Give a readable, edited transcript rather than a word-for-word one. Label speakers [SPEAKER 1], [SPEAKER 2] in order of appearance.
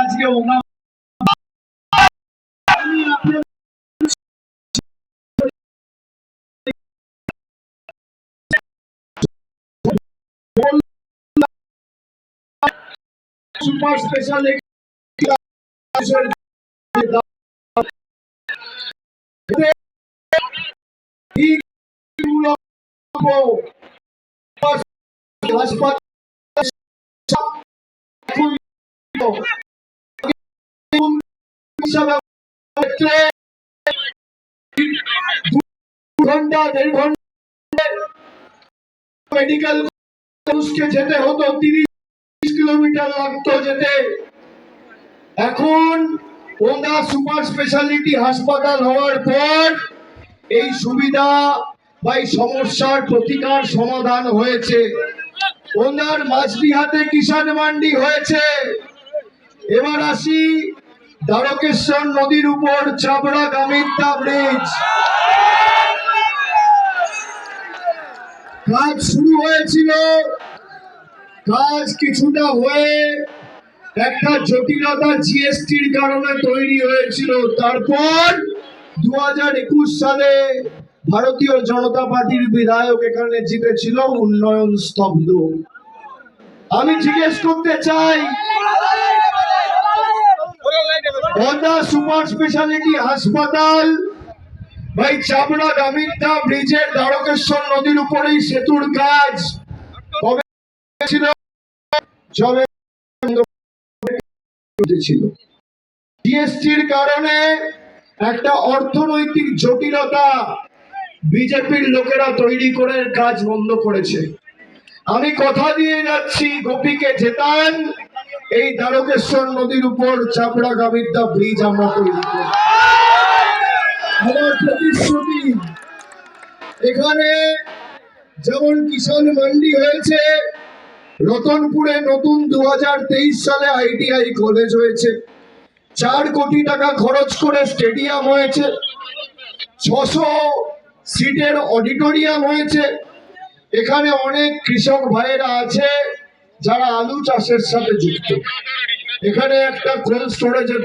[SPEAKER 1] আজকে ওনার super special ঘন্টা দেড় ঘন্টা মেডিকেল মানুষকে যেতে হতো, 30 কিলোমিটার লাগতো যেতে। এখন ওন্দা সুপার স্পেশালিটি হাসপাতাল হওয়ার পর এই সুবিধা বা এই সমস্যার প্রতিকার সমাধান হয়েছে। ওনার মাঝদিহাতে কিষাণ মান্ডি হয়েছে। এবার আসি দ্বারকেশ্বর নদীর উপর চাবড়া গামিতা ব্রিজ, কাজ শুরু হয়েছিল, কাজ কিছুটা হয়ে একটা জটিলতা জিএসটির কারণে তৈরি হয়েছিল। তারপর 2021 সালে ভারতীয় জনতা পার্টির বিধায়ক এখানে জিতেছিল, উন্নয়ন স্তব্ধ। আমি জিজ্ঞেস করতে চাই, ওন্দা সুপার স্পেশালিটি হাসপাতাল ভাই চাবড়া গামিতা ব্রিজের দ্বারকেশ্বর নদীর উপরেই সেতুর কাজ কবে ছিল? জবে ছিল। জিএসটির কারণে একটা অর্থনৈতিক জটিলতা বিজেপির লোকেরা তৈরি করে কাজ বন্ধ করেছে। আমি কথা দিয়ে যাচ্ছি, গোপীকে জেতান, এই দ্বারকেশ্বর নদীর উপর চাপড়া গামিতা ব্রিজ আমরা তৈরি করব। আমার প্রতিশ্রুতি, এখানে যেমন কিষাণ মান্ডি হয়েছে, রতনপুরে নতুন 2023 সালে আইটিআই কলেজ হয়েছে, 4 কোটি টাকা খরচ করে স্টেডিয়াম হয়েছে, 600 সিটের অডিটোরিয়াম হয়েছে। এখানে অনেক কৃষক ভাইয়েরা আছে যারা আলু চাষের সাথে যুক্ত। এখানে একটা কোল্ড স্টোরেজের